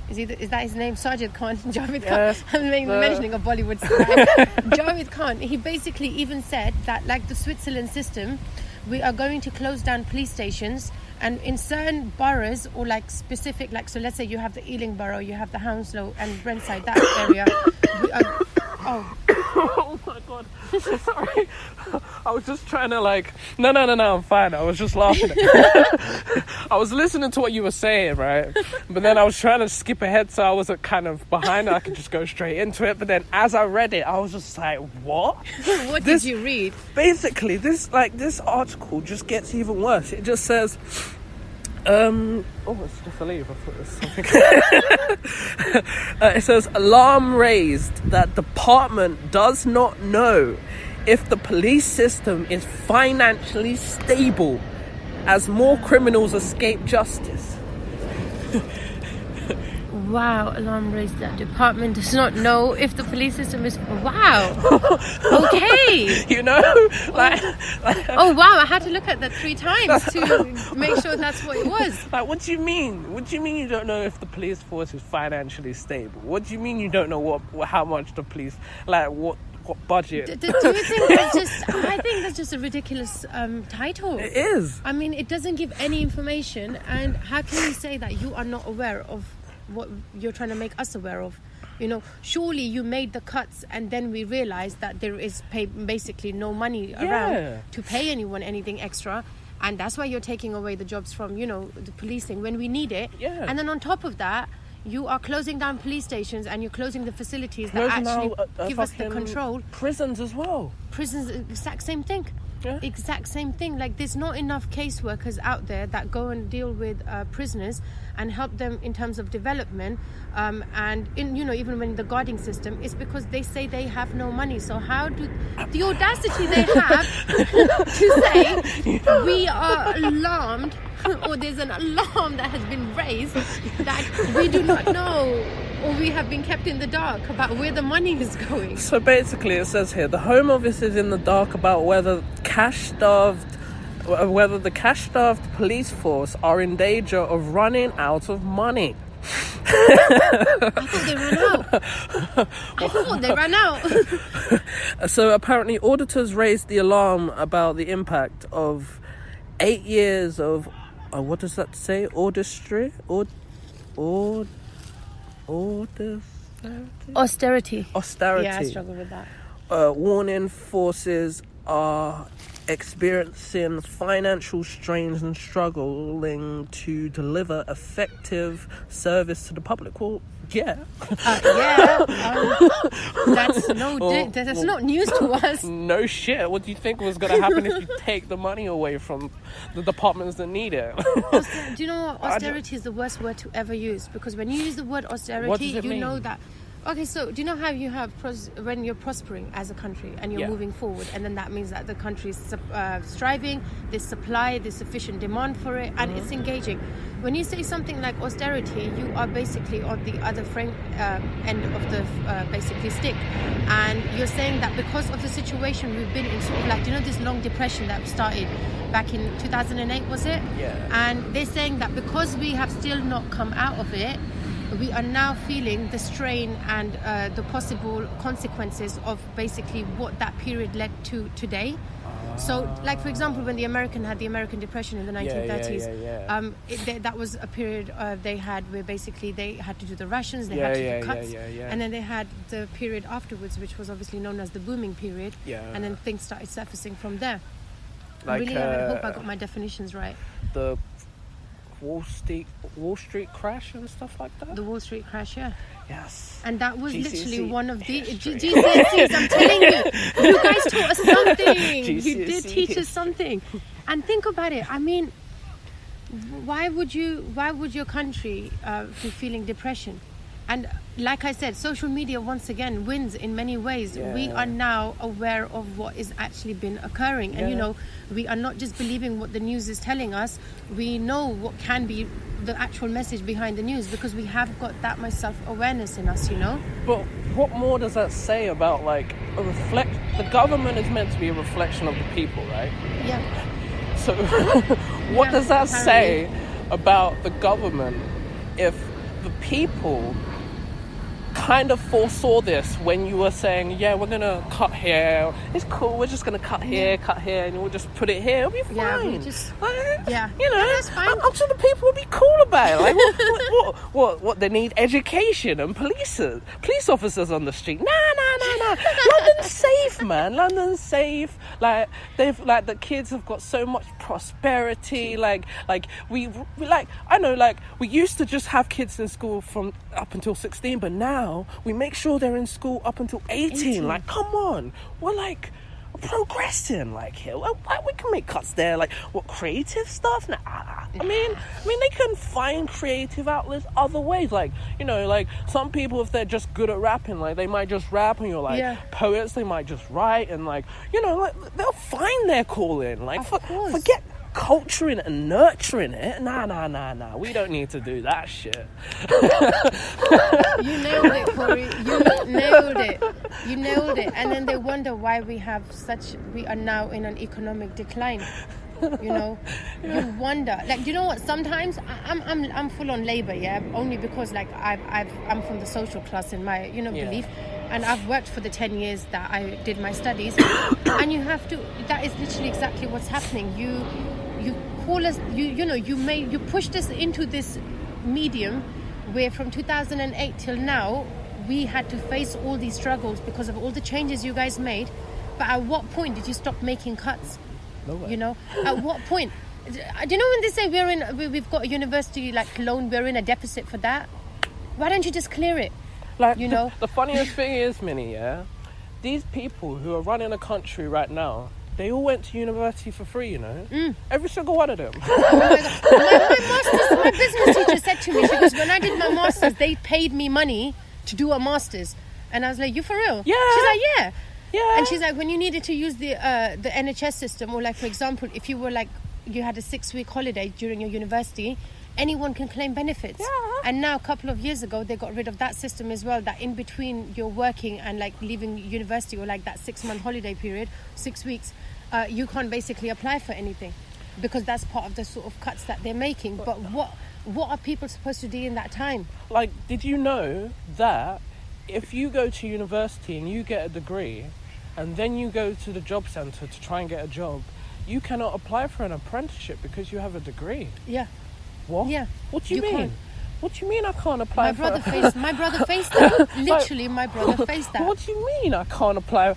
is that his name? Sajid Khan, Javed Yes, Khan. I'm mentioning a Bollywood star. Javed Khan, he basically even said that, like the Switzerland system, we are going to close down police stations, and in certain boroughs or like specific, like, so let's say you have the Ealing borough, you have the Hounslow and Brentside, that area. Oh my god, sorry. I was just trying to no, I'm fine. I was just laughing. I was listening to what you were saying, right? But then I was trying to skip ahead so I wasn't kind of behind. I could just go straight into it. But then as I read it, I was just like, what? What did you read? Basically, this article just gets even worse. It just says... it's just a leave. I thought it was something. It says, alarm raised that department does not know if the police system is financially stable as more criminals escape justice. Wow, alarm raised that department does not know if the police system is... Wow. Okay. You know? Oh, wow, I had to look at that 3 times to make sure that's what it was. What do you mean? What do you mean you don't know if the police force is financially stable? What do you mean you don't know how much the police... what budget? Do you think I think that's just a ridiculous title. It is. I mean, it doesn't give any information, and how can you say that you are not aware of what you're trying to make us aware of? You know, surely you made the cuts and then we realized that there is basically no money around to pay anyone anything extra, and that's why you're taking away the jobs from, you know, the policing when we need it. And then on top of that, you are closing down police stations and you're closing the facilities that actually give us the control. Prisons as well. Prisons, exact same thing. Exact same thing. Like, there's not enough caseworkers out there that go and deal with prisoners and help them in terms of development, and in, you know, even when the guarding system, is because they say they have no money. So how do the audacity they have to say we are alarmed, or there's an alarm that has been raised that we do not know, or we have been kept in the dark about where the money is going. So basically it says here, the Home Office is in the dark about whether the cash-starved police force are in danger of running out of money. I thought they ran out. So apparently auditors raised the alarm about the impact of 8 years of what does that say? Austerity. Yeah, I struggle with that. Warning forces are experiencing financial strains and struggling to deliver effective service to the public. Well, yeah. That's not news to us. No shit. What do you think was going to happen if you take the money away from the departments that need it? Do you know what? Austerity is the worst word to ever use, because when you use the word austerity, you mean? Know that... Okay, so do you know how you have when you're prospering as a country and you're moving forward, and then that means that the country is striving, there's supply, there's sufficient demand for it, and it's engaging. When you say something like austerity, you are basically on the other end of the basically stick, and you're saying that because of the situation we've been in, sort of like, you know, this long depression that started back in 2008, was it? Yeah. And they're saying that because we have still not come out of it, we are now feeling the strain and the possible consequences of basically what that period led to today. So, like, for example, when the American Depression in the 1930s, that was a period they had where basically they had to do the rations, they had to do cuts, and then they had the period afterwards, which was obviously known as the booming period, and then things started surfacing from there. I really hope I got my definitions right. The Wall Street crash and stuff like that. The Wall Street crash, yeah. Yes. And that was literally one of the GCSEs. I'm telling you, you guys taught us something. You did teach us something. And think about it. I mean, why would your country be feeling depression? And like I said, social media once again wins in many ways. We are now aware of what is actually been occurring, and you know, we are not just believing what the news is telling us. We know what can be the actual message behind the news, because we have got that much self-awareness in us, you know. But what more does that say about, like, the government is meant to be a reflection of the people, right? Yeah. So what does that say about the government if the people kind of foresaw this when you were saying, yeah, we're gonna cut here, it's cool, we're just gonna cut here, and we'll just put it here, it'll be fine. You know, that's fine. I'm sure the people will be cool about it. Like, what they need education and police officers on the street. Nah. London's safe, man. London's safe. Like, the kids have got so much prosperity. We used to just have kids in school from up until 16, but now we make sure they're in school up until 18. Like, come on, we're like progressing. Like, here, we can make cuts there. Like, what, creative stuff? Nah. I mean, they can find creative outlets other ways. Like, you know, like some people, if they're just good at rapping, like they might just rap, and you're like poets, they might just write, and like, you know, like they'll find their calling. Like, forget culturing and nurturing it. Nah. We don't need to do that shit. You nailed it, Corey. You nailed it. And then they wonder why we are now in an economic decline. You know, you wonder. Like, you know what? Sometimes I'm full on labor, only because like I'm from the social class in my belief, and I've worked for the 10 years that I did my studies, and you have to. That is literally exactly what's happening. You call us. You pushed us into this medium where from 2008 till now we had to face all these struggles because of all the changes you guys made. But at what point did you stop making cuts? No way. You know, at what point? Do you know when they say we've got a university like loan, we're in a deficit for that? Why don't you just clear it? Like, you know, the funniest thing is, Minnie, these people who are running a country right now, they all went to university for free, you know? Every single one of them. Oh my God. My business teacher said to me, she goes, when I did my masters, they paid me money to do a masters. And I was like, you for real? Yeah. She's like, yeah. Yeah. And she's like, when you needed to use the NHS system, or like, for example, if you were like, you had a 6-week holiday during your university, anyone can claim benefits. Yeah. And now a couple of years ago, they got rid of that system as well, that in between you're working and like leaving university, or like that 6-month holiday period, 6 weeks, you can't basically apply for anything, because that's part of the sort of cuts that they're making. But what are people supposed to do in that time? Like, did you know that if you go to university and you get a degree, and then you go to the job centre to try and get a job, you cannot apply for an apprenticeship because you have a degree? Yeah. What? Yeah. What do you mean? Can't. What do you mean I can't apply my brother faced that. Literally, my brother faced that. What do you mean I can't apply?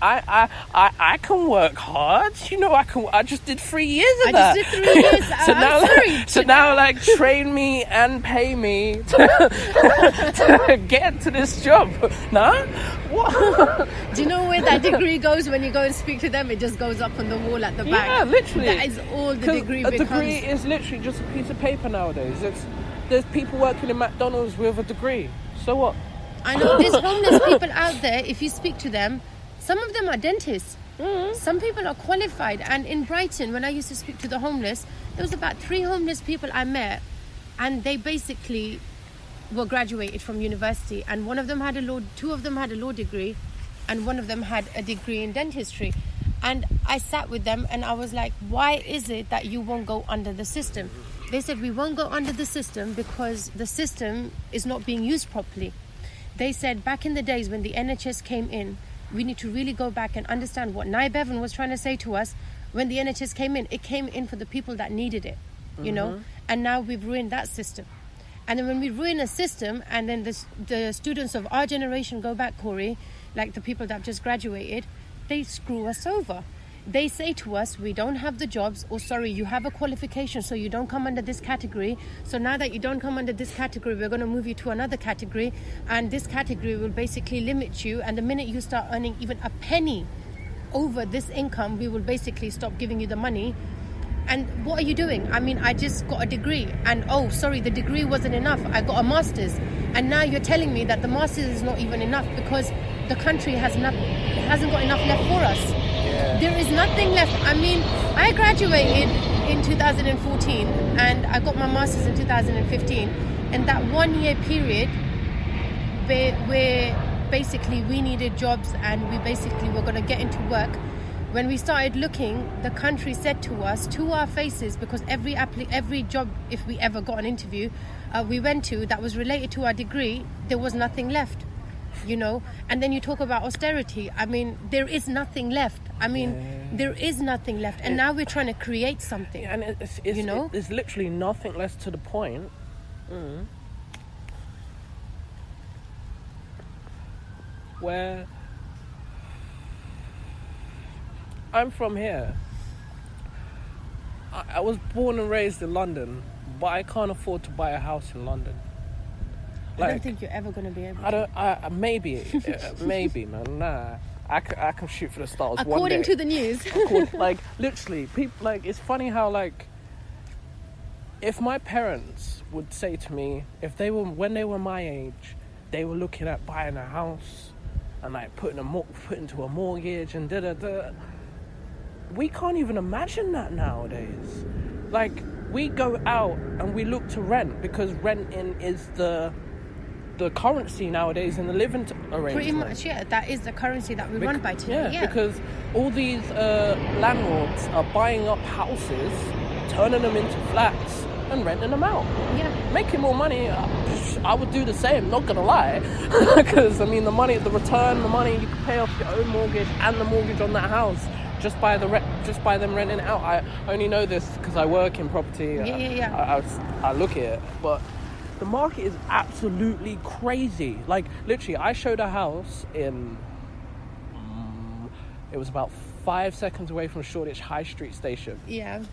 I can work hard. You know, I can. I just did 3 years of that. I just did 3 years. So now, like, train me and pay me to get to this job. Nah? What? Do you know where that degree goes when you go and speak to them? It just goes up on the wall at the back. Yeah, literally. That is all the degree becomes. A degree is literally just a piece of paper nowadays. There's people working in McDonald's with a degree. So what? I know there's homeless people out there. If you speak to them, some of them are dentists. Mm-hmm. Some people are qualified. And in Brighton, when I used to speak to the homeless, there was about 3 homeless people I met, and they basically were graduated from university. And one of them had two of them had a law degree, and one of them had a degree in dentistry. And I sat with them and I was like, why is it that you won't go under the system? They said, we won't go under the system because the system is not being used properly. They said back in the days when the NHS came in, we need to really go back and understand what Nye Bevan was trying to say to us. When the NHS came in, it came in for the people that needed it, you know, and now we've ruined that system. And then when we ruin a system, and then the students of our generation go back, Corey, like the people that have just graduated, they screw us over. They say to us, we don't have the jobs, or sorry, you have a qualification, so you don't come under this category. So now that you don't come under this category, we're going to move you to another category, and this category will basically limit you. And the minute you start earning even a penny over this income, we will basically stop giving you the money. And what are you doing? I mean, I just got a degree, and oh, sorry, the degree wasn't enough. I got a master's, and now you're telling me that the master's is not even enough because the country hasn't got enough left for us. Yeah. There is nothing left. I mean, I graduated in 2014, and I got my master's in 2015. And that 1 year period, where basically we needed jobs and we basically were going to get into work. When we started looking, the country said to us, to our faces, because every job, if we ever got an interview, we went to that was related to our degree, there was nothing left, you know. And then you talk about austerity. I mean, there is nothing left. I mean, there is nothing left. And now we're trying to create something. And it's you know? there's literally nothing less to the point. Where I'm from here. I was born and raised in London, but I can't afford to buy a house in London. I don't think you're ever going to be able to. Maybe, man. Nah, I can shoot for the stars. According to the news. Like, literally, people, like, it's funny how, like, if my parents would say to me, when they were my age, they were looking at buying a house and, like, put into a mortgage and da-da-da. We can't even imagine that nowadays. Like, we go out and we look to rent because renting is the currency nowadays in the living arrangement. Pretty much, yeah. That is the currency that we run by today. Yeah, because all these landlords are buying up houses, turning them into flats and renting them out. Yeah. Making more money. I would do the same, not gonna lie. Because, I mean, the money you can pay off your own mortgage and the mortgage on that house just by them renting it out. I only know this because I work in property. Yeah. I look at it, but the market is absolutely crazy. Like, literally, I showed a house in it was about 5 seconds away from Shoreditch High Street Station. Yeah.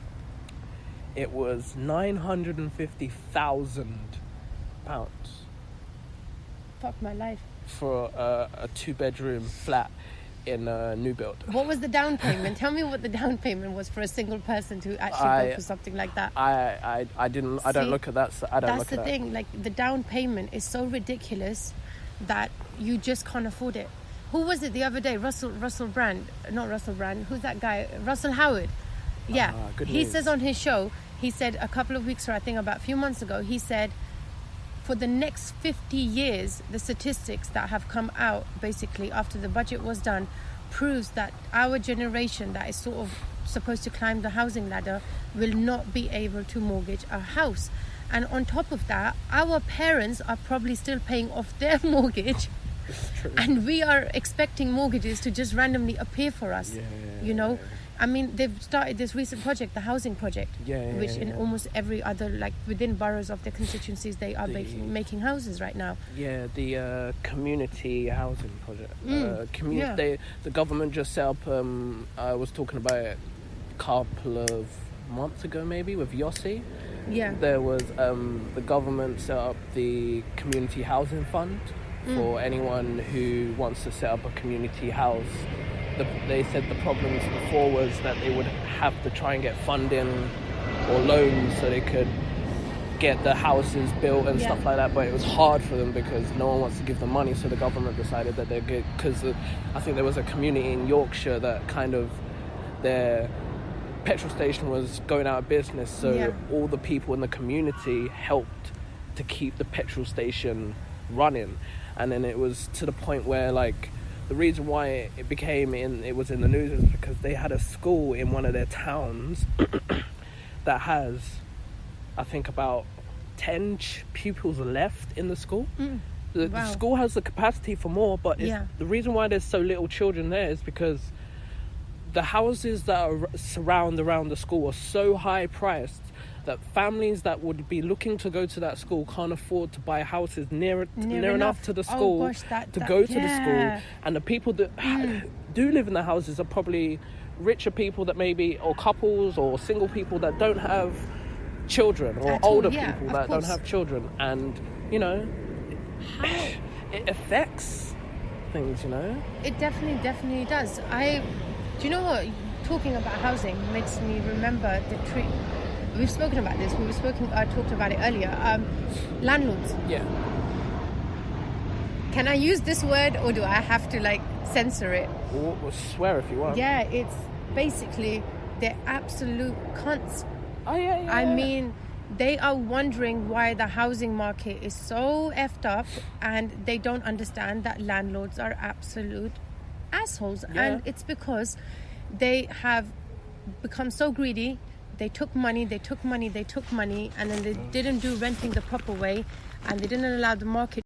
It was £950,000 Fuck my life. for a 2-bedroom flat in a new build. What was the down payment? Tell me what the down payment was for a single person to actually go for something like that. I don't look at that. That's the thing. Like, the down payment is so ridiculous that you just can't afford it. Who was it the other day? Russell Brand. Not Russell Brand. Who's that guy? Russell Howard. Yeah. He says on his show, he said a couple of weeks, or I think about a few months ago, he said for the next 50 years, the statistics that have come out basically after the budget was done proves that our generation that is sort of supposed to climb the housing ladder will not be able to mortgage a house. And on top of that, our parents are probably still paying off their mortgage. And we are expecting mortgages to just randomly appear for us, you know. I mean, they've started this recent project, the housing project, which in almost every other, like, within boroughs of their constituencies, they are making houses right now. Yeah, the community housing project. The government just set up, I was talking about it a couple of months ago maybe with Yossi. Yeah. There was, the government set up the community housing fund for anyone who wants to set up a community house. They said the problems before was that they would have to try and get funding or loans so they could get the houses built and stuff like that, but it was hard for them because no one wants to give them money, so the government decided that they're good, because I think there was a community in Yorkshire that kind of their petrol station was going out of business, so all the people in the community helped to keep the petrol station running. And then it was to the point where, like, the reason why it was in the news is because they had a school in one of their towns that has, I think, about 10 pupils left in the school. The school has the capacity for more, but the reason why there's so little children there is because the houses that surround around the school are so high priced that families that would be looking to go to that school can't afford to buy houses near enough to the school to go to the school. And the people that do live in the houses are probably richer people that maybe, or couples or single people that don't have children, or older people that don't have children. And, you know, it affects things, you know. It definitely does. Do you know what? Talking about housing makes me remember the tree. We've spoken about this. I talked about it earlier. Landlords. Yeah. Can I use this word, or do I have to, like, censor it? We'll swear if you want. Yeah, it's basically they're absolute cunts. Oh yeah. I mean, they are wondering why the housing market is so effed up, and they don't understand that landlords are absolute assholes. And it's because they have become so greedy. they took money, and then they didn't do renting the proper way, and they didn't allow the market